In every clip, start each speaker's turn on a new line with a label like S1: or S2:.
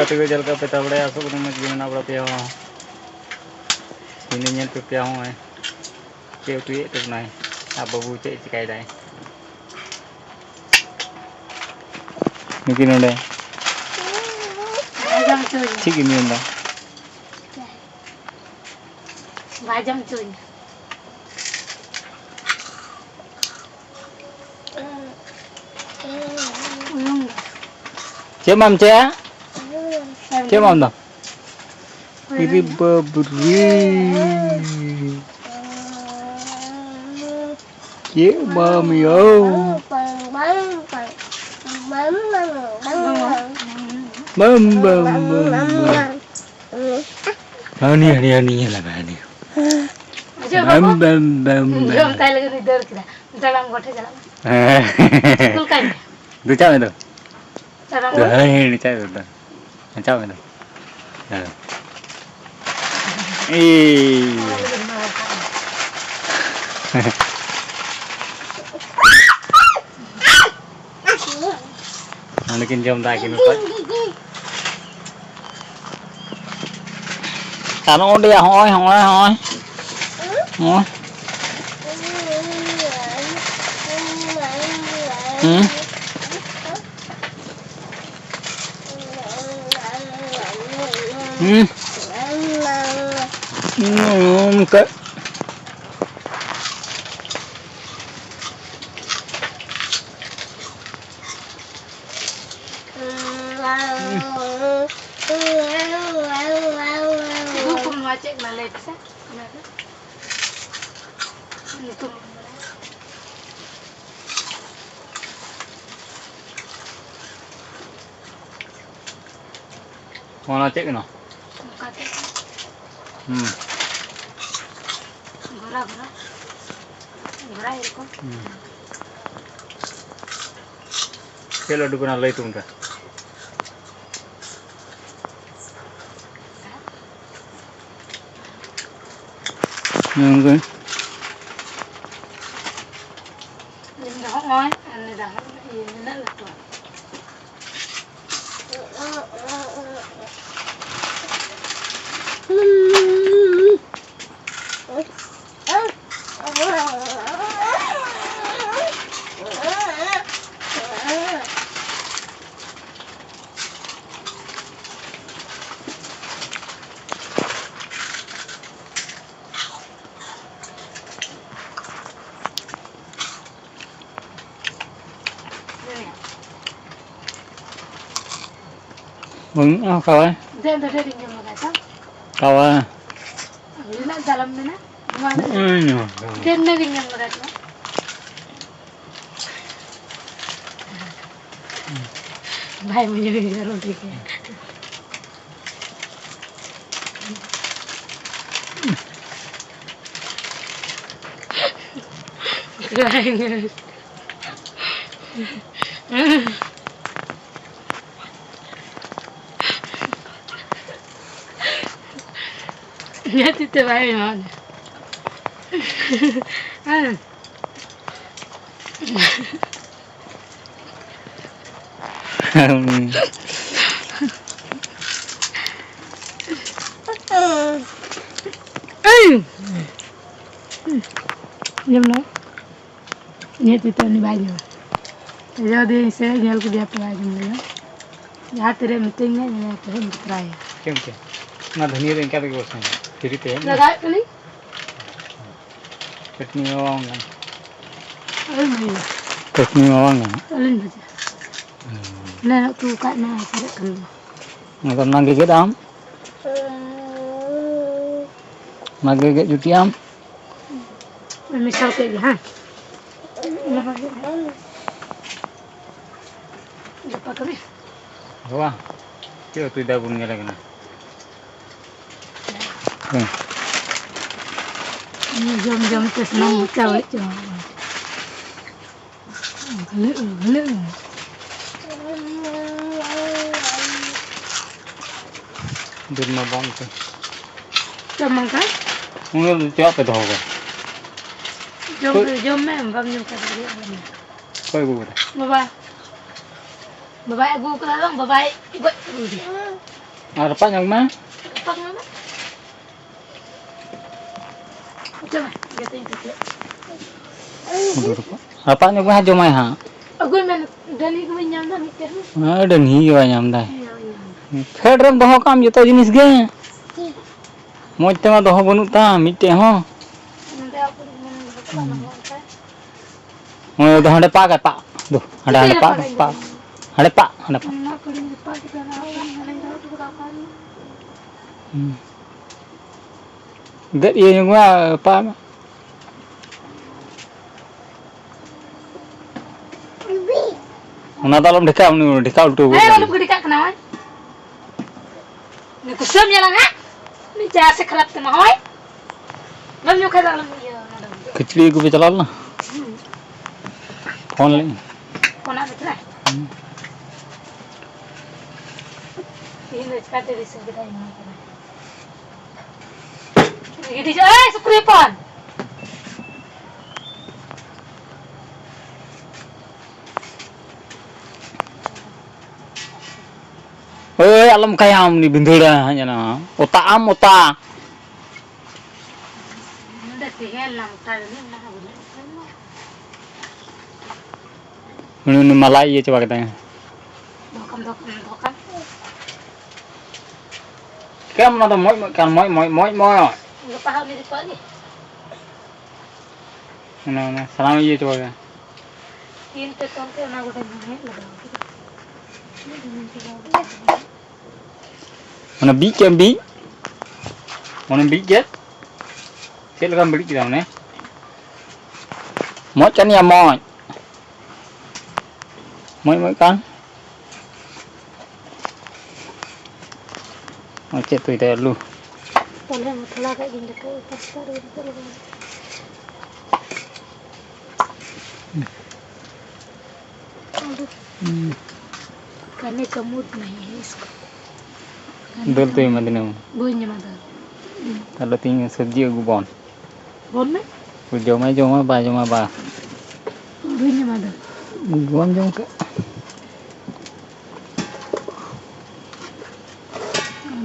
S1: गाते को जल का पेता बड़े आसो को मत गिना बड़ा पे हो ini nyel pe ho है के tu ये तो नहीं अब बाबू चे चिकाई दाई mungkin ada ठीक ini anda
S2: Bajam cuy.
S1: Cemam cia, cemam dah. Ini berberi, cemam yo. Bam bam bam. Ani lah ani. Bam bam bam.
S2: Jom tay lagi ni dor kita. Jalan gote jalan. School kan?
S1: Dua jam itu.
S2: Jalan.
S1: Dua ini jam itu. Jam itu. Mungkin jom tak kini kot. Kalau dia hoi. Ke.
S2: Hukum macet Malaysia. Hukum.
S1: Mana cek kena?
S2: Gora itu.
S1: Kalau dulu pernah lay tunggu. Nunggu.
S2: Ini dah on, ini dah ini dah lepas.
S1: Kau eh?
S2: Dia dah ringgit macam.
S1: Kau eh?
S2: Ini nak dalam mana? Dia dah ringgit macam. Baik menjadi jarang tiga. Ya tidak baik mana. Jom nak. Ni tidak ni baik. Jadi saya nyal ke dia pernah jumpa. Ya terai meeting ni ya terai bertrai.
S1: Kemana? Nah धनिया दें क्या देखो उसमें फिर इतने
S2: लगा नहीं
S1: कितनी आवांगा
S2: अलग नहीं
S1: कितनी आवांगा
S2: अलग बजा ना तू काटना है कर लो
S1: मतलब नागे के दाम नागे के जुटी आम
S2: मिसाल के हाँ जब कभी
S1: हुआ क्यों तू इधर बुनने लगना
S2: jom tu senang macam itu. Gelak.
S1: Durma bang tu.
S2: Jom makan?
S1: Mungkin siapa tu hoga?
S2: Jom bang jom kerja dia.
S1: Kau ibu kata?
S2: Bye. Bye aku ke dalam, bye. Ikut.
S1: Apa yang mah?
S2: Pak mana? Coba, kita itu.
S1: Apa yang mah aja mah ha?
S2: Aku main dan itu nyamda mikir.
S1: Ada nih ya nyamda.
S2: Iya.
S1: Federal doh kam joto jenis ge. Moj tema doh banut ta mitte ho.
S2: Nanti aku mana
S1: Mo doh hande pa ka pa. Duh, ada pa. Ada pa.
S2: Nah, kalau di Pak kita tahu berapa kali.
S1: Gat iya yang gua pa. Mana dalam dekam tu.
S2: Ayo, lu gede kak kenapa? Ini kusum ya lah, ini jasa kerap tema hoy. Belum nyuka dalam dia.
S1: Kecil gua bicara lah. Phone le.
S2: Kona betul. Ini kata di sini kita ini. Ini dia, sepuluh.
S1: Alam kayam ni bindura hanya na. Ota.
S2: Udah tinggal lang tayo ni na.
S1: Ini malai ya coba katanya.
S2: Dokam.
S1: Kamu nada moi.
S2: Enggak paham ni Pak ni.
S1: Mana salam iya coba kan.
S2: Inte tonte na udah ni lah.
S1: Mana bi. Mana bi ke? Silakan beli kita mana? Moi kan ya moi. Moi kan. Oke tu itu lu.
S2: Boleh mutlah kayak gini ke pasar itu. Karena kamu naik इसको.
S1: Dol tu yang mana ni?
S2: Bunyi mana?
S1: Kalau tinggal sabji aku bon.
S2: Bon में?
S1: Jom ba.
S2: Bunyi mana?
S1: Bon jom ke.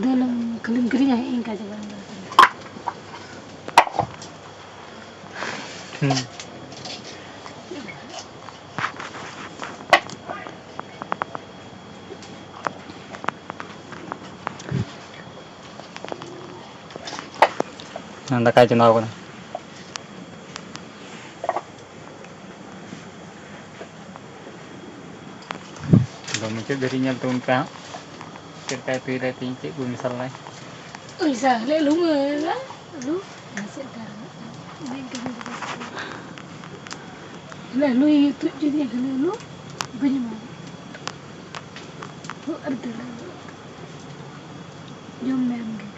S2: Dalam keling-keling yang ingkar jalan.
S1: Nanda kaya cina ako na. Muncul dari nyantun ka. Cerita itu dari tinggi gue misalnya.
S2: Oh isa, lu mah, lu masih dah. Lu itu jadi lu bunyi mana? Lu ada lah. Jom main gitu.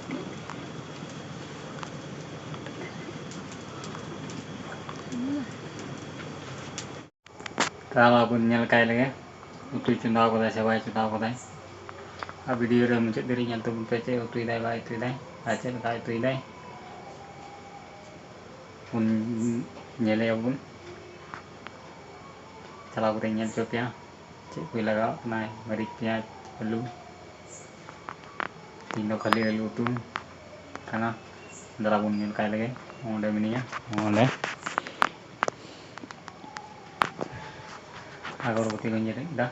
S1: Kalau pun nyelkai lagi. Utui chunda ko dai sebai chunda ko dai a video re muncul dari nyantum pece utui dai bai utui dai ache dai utui dai pun nyele abun chala ko nyel chopya che koi laga nai mari pyaj alu tino khali alu tu kana dara bun nyel kai lage onde miniya onde agorobati ko nyele dah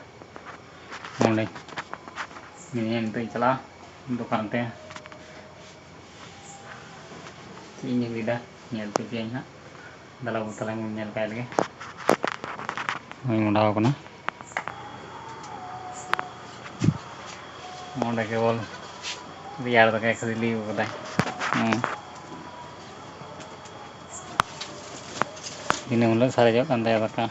S1: onde ini yang penting celah untuk kantor ini lidah nyel tu pianya dalam utara nyel kaya lagi mau dah apa na mau dah kewal biar tak kayak kesili udah ini ulah sare jauh kantor apa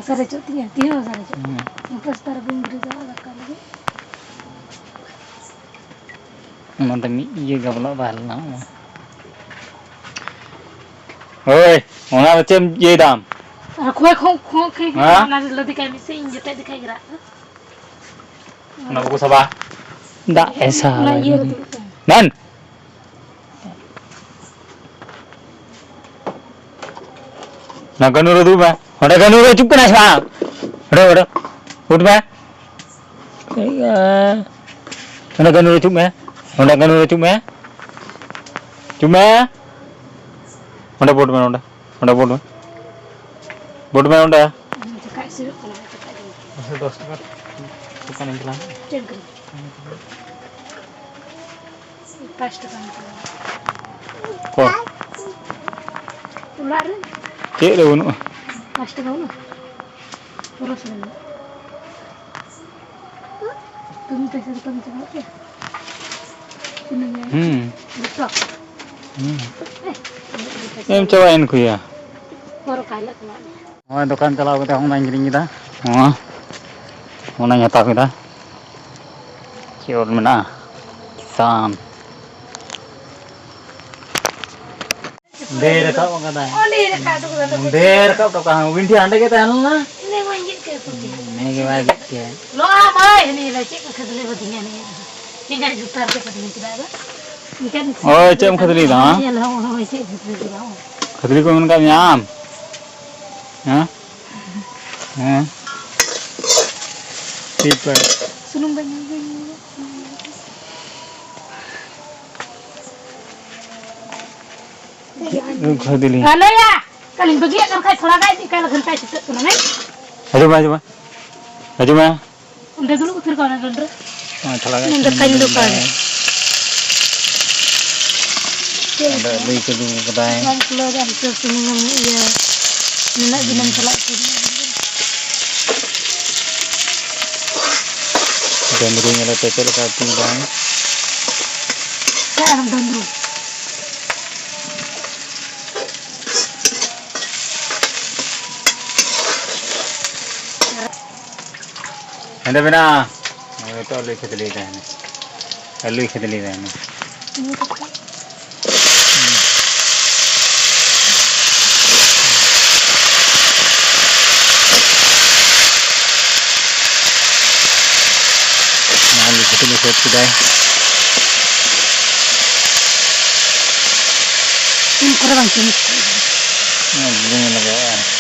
S2: Sare cutinya, tiada sare cut. Lepas taruh bingkai jalan lagi.
S1: Mantap ni, iya gabla bahal na. Oi, mana macam ye dam?
S2: Aku kayak nanti lo dikai misi injek dikai gerak.
S1: Mana buku sabah? Tak esa.
S2: Nah iya.
S1: Man. Nak kanur tu ba? Ada kanur cukup kena sah. Ada. Udah ba? Kayak Mana kan udah cuma? Mana kan udah cuma? Cuma? Mana board mana udah? Mana board mana? Board mana udah?
S2: Cakap sirup kalau cakap dia.
S1: Masih dos kan? Bukan yang kelam.
S2: Cengkeh. Pas tekan.
S1: Kok?
S2: Ular.
S1: Cek dah unu.
S2: Pas tekan. Terus ni. Tunggu tak sedikit cakap ya. Betul.
S1: Em cobain ku ya.
S2: Baru kali kemarin.
S1: Oh, dukaan kalau kita online giring kita. Oh. Mau nyata kita. Cium mana? Sam. Der kau apa kata?
S2: Oh, ni dekat tu kan.
S1: Der kau tu kah? Winti anda kita anu
S2: Ini manjit ke putih.
S1: Ini gimana ya?
S2: Lo apa ini lah cik kedua putihnya ni. Tinggal jutar ke putihnya tidak ada. Ikan.
S1: Oh, cem khadli dah.
S2: Ya lah, orang cik kedua.
S1: Khadli ko mun ka nyam. Ha? Ha? Tipe.
S2: Sunung banyak.
S1: Khadli.
S2: Kalau ya, kalau bagi akan kai थोड़ा kai kalau kan kai situ tu ना
S1: Aja. Aja mah.
S2: Udah dulu utir kau nak dulu.
S1: Thalaga.
S2: Udah kayu lupa.
S1: Ada beli ke dulu kedai.
S2: Kan keluar dari sini ya. Nak binam celak sini.
S1: Dan dulunya lah pecel kaki bang.
S2: Saya anak dulu.
S1: Ada bina. Itu alui khadli dah ni. Alui khadli dah ni. Alui khadli set kedai.
S2: Ini kurang sini.
S1: Belum lagi.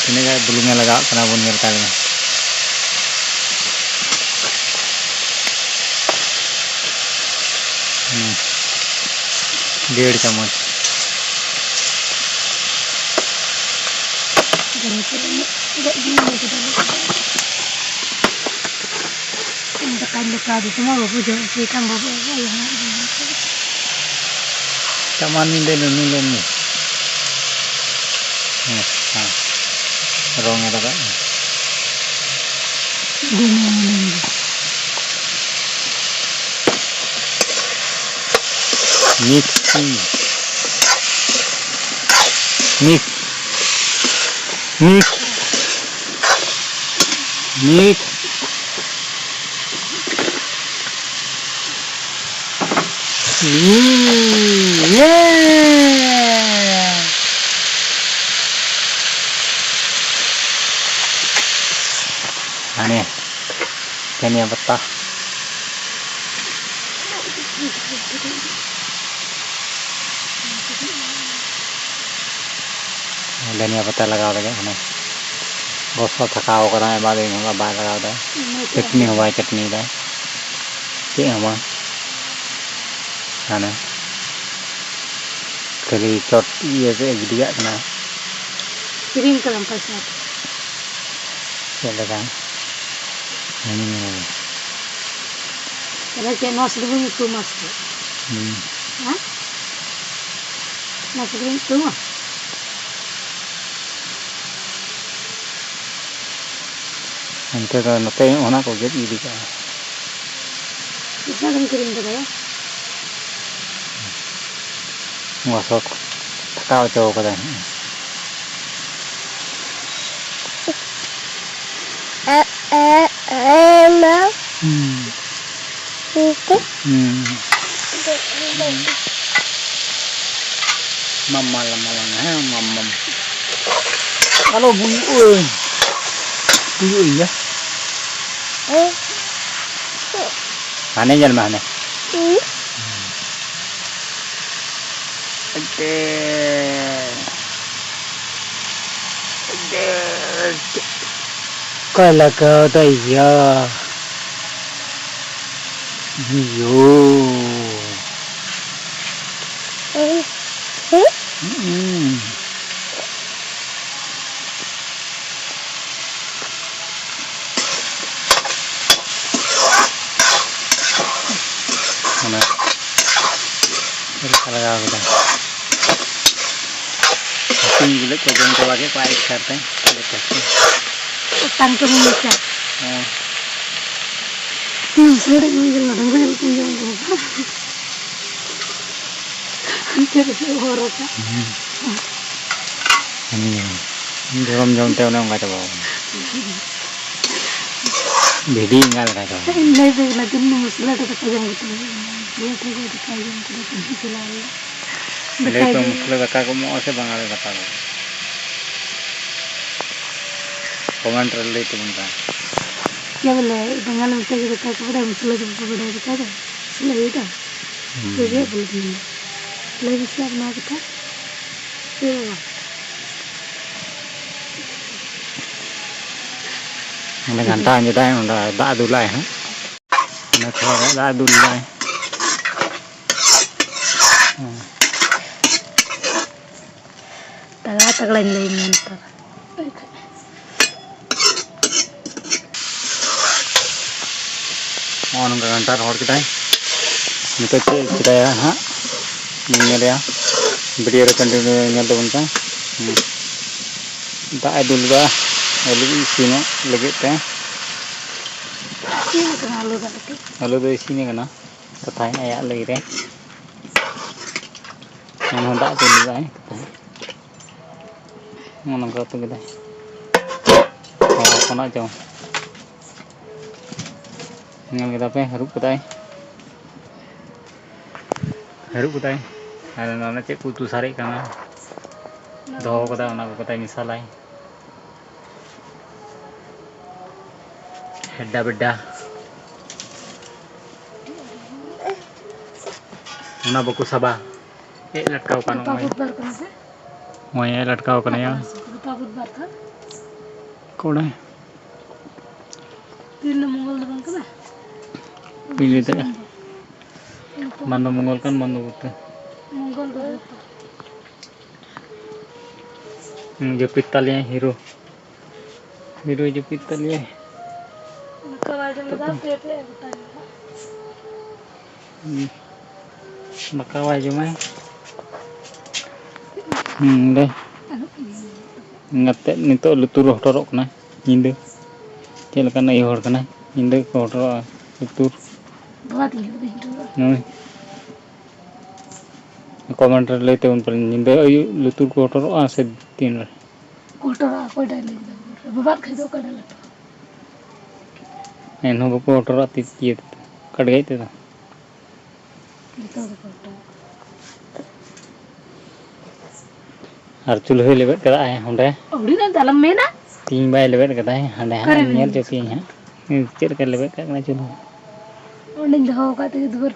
S1: Ini kan belumnya lagak kena pun ngerti ni. डेढ़ चम्मच Caman ni rongnya tak mixing mix aneh ini yang betah धनिया पत्ता लगाओ लगे हमें बहुत सा थकाओ करा है बाद में बाहर लगाओ दे चटनी हुआ चटनी दे ठीक है मां है ना करी चट ये से गिदिया ना
S2: किरीम कलम पैसा
S1: चल लगा
S2: kalau cek nasi dulu itu mas Hah? Nasi dulu itu mah
S1: Nanti kalau nanti orang kau jadi ini kan
S2: bisa kan kirim ke saya
S1: masuk kau jauh ke sana mama kalau bunyi ya mana jalan mana kalau kau tu ya Yo. Mana? Kita lagao kita. Ting gila ko jeng ko lagi ko ay karte.
S2: Tanto mucha. Sudah mungkin orang orang punya apa? Hampir orang kan?
S1: Ini jam teh orang kata bawa. Bedi ingat kata.
S2: Ini lagi muslim itu kerja gitu. Dia kerja di kajian itu selalu.
S1: Mereka muslim kata kamu orang Bengal kata. Komentar itu benda.
S2: क्या बोले बंगाल में क्या कहता है कपड़ा मुसला जब कपड़ा कहता है सिला ये था तो ये बोलती है लेकिन इसका अपना कहता ये
S1: Ini nganta aja dah, udah dah dulai, ha? Ini kalau dah dulai.
S2: तगड़ा नहीं मिलता
S1: Mau nunggu kantor hor kita, ini kita ya, ha? Ini ya, beri rekan dulu nyata bunda. Tak dulu dah, lalu sini lagi teh.
S2: ini kan halu berarti
S1: Lalu dari sini kena, katanya ayat lagi deh. Yang tak dulu dah, mau nunggu tu kita. Kalau nak jauh. Ngal kita pe haruk kutai ada nana cek putus hari kana doh kata anak kutai misalai hedda bedda una baku sabah latkau kana moy latkau kana ya kode
S2: तीन मंगल दबंग का
S1: pilih teh mana mongol kan mana butuh
S2: मंगल दबंग
S1: jepit talinya hero jepit talinya
S2: कवाज में दाब पेटे बताइए
S1: maka wajib mai deh ngate nito lutur torok kena nyinde cel kana ihor kena nyinde ko torok lutur
S2: बहुत ही
S1: Noi. Komentar लेते उन पर निंदे अयु लुतुर कोटर आसे तीन
S2: कोटरा कोई डाले बात खरीदो कर डाले
S1: एनो को कोटर आती ये कट गए थे
S2: तो कोटरा
S1: हर चूल्हे लेवे कदा है होंडे
S2: अबड़ी ना दालम में ना
S1: तीन बाय लेवे कदा है हंडे हां नेल चोकी है चेर कर लेवे कना चूल्हा
S2: उन्हें दहो का तो दूर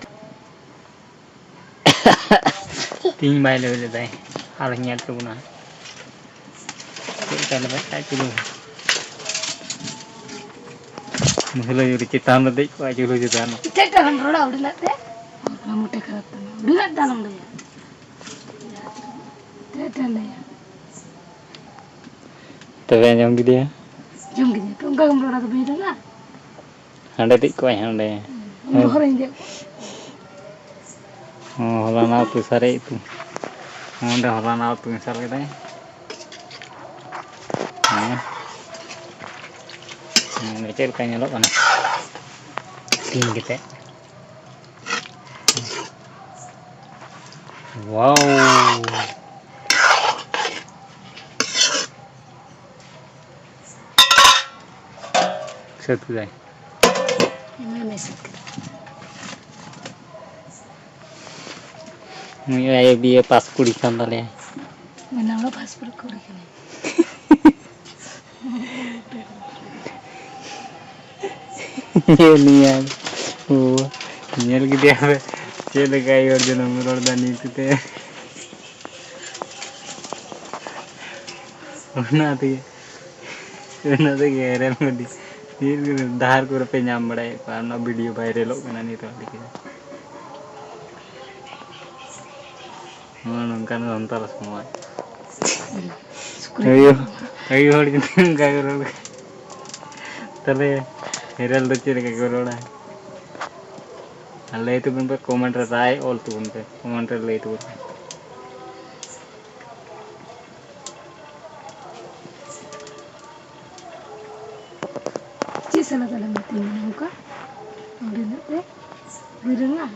S1: तीन बाय लेवे लेदा है हाल नेल तो गुना चेर कर लेवे का चूल्हा मुहला युरी चितान दे को चूल्हा चितान
S2: चेक करन रोड़ा अबड़ी लाते हम मोटे करता ना अबड़ी ना दालम दे ते ले
S1: तबे जम गिदिया
S2: जम गिदिया तो उनका रोड़ा तो भेजा ना
S1: हंडे दे को हंडे
S2: घर इंदे
S1: होला ना तो सारे itu onde होला ना तो misal kita ngecek kan nyelok kan tim kita wow satu dah
S2: मैं मैसेज कर
S1: ये भी ये पास कुड़ी kan dale
S2: मैं नाम लो पासपोर्ट कोड के
S1: ये नहीं यार वो nyel gitu ya cile kayak order nomor dan itu teh mana tuh keren ngadi Dahar ko pe nyam badai karena video viral kena ni to dikit. Nongkan nonton semua. Ayo hor gitu ka karo. Tale viral do chile ka karo na. Alle itu pun pe comment rai all tu pun pe comment le itu.
S2: Sana dalam tinggal muka, udah nanti berdengar,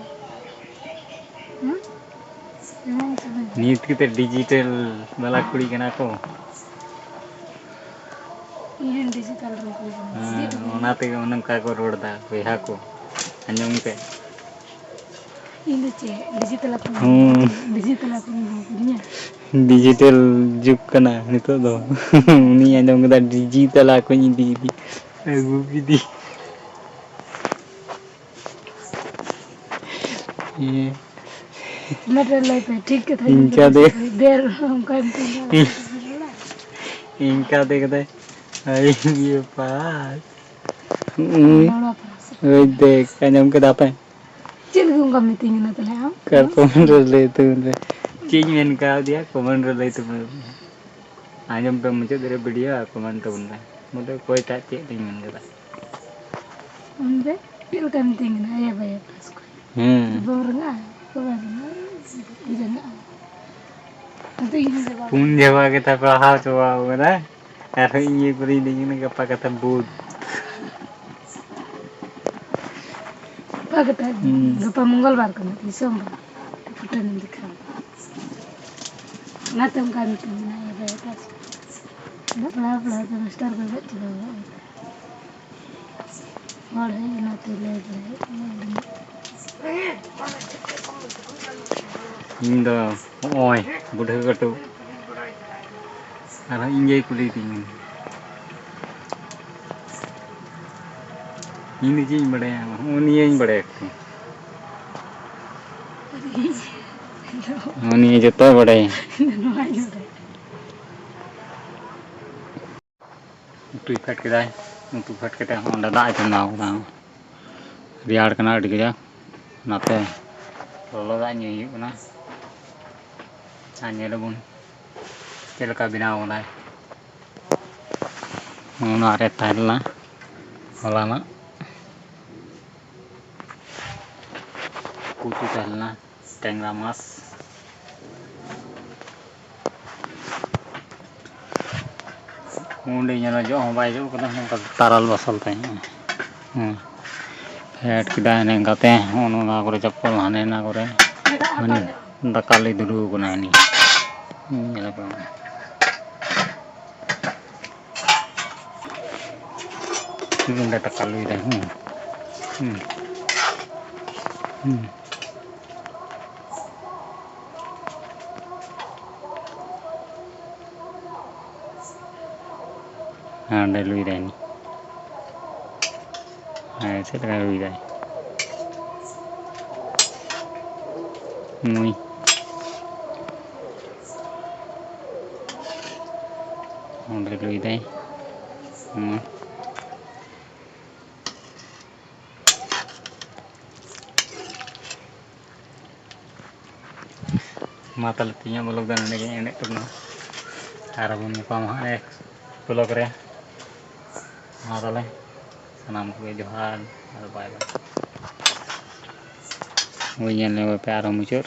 S1: Nih kita digital malah kuli kena ko.
S2: Ini digital rumah.
S1: Nanti unang ka ko roda beha ko. Anjong pe.
S2: Ini digital apa? Digital apa punya?
S1: Digital juk kena nito do. Ni anjong kita digital aku ni di. Aku pidi. ये
S2: मेरे लाइफ में ठीक है था
S1: इनका देख
S2: देर हमका
S1: इनका देखते ये पास वो देख कन्याम के दापे
S2: चल दूंगा मीटिंग ना तले हम
S1: कर कमेंट ले तो उनसे चीज मैंने कहा दिया कमेंट ले तो आज हम पे मुझे तेरे वीडियो कमेंट तो उनसे मुझे कोई टाइप नहीं मिल रहा
S2: उनसे फिर का मीटिंग ना ये भाई पास को बोलना इधर nanti ini sebab
S1: pun jawa kita paham coba mana karena ini beri dengan apa kata bud
S2: apa kata lupa Mongolbar kan isom putar nanti kan ngatam kan itu na ya baik pas nah bla bla master kan coba और है ना तो ले
S1: Indo, oi, budak katu. Karena injai kulit ini. Ini sih badai, ini yang badai. Ini jatuh badai. Tuh fat kita, tuh fat kita, onda dah itu nak orang. Biar kena dikira, nate. Kalau dah nyi, kena. Hanya lebun, celaka bina orang. Mana ada Thailand, Holland, Kutu Thailand, Tenglamas. Munde nyala jo, bayi jo, kita nak taral basal teh. Head kita ni kate, ono na kore chapol hane na kore. Ani dakali dulu kuna ni. Nyala pa. Ini dah dakali dah. Dah lui dah ni. Saya dah lui dah. Mui. Dah lui dah. Mata letinya belum dan lagi enak tu nah. Harapun ni pamah ek pulau kere. Mata le. Sanam kue Johan. Bye bye. Mui yang lewat pe arah muncul.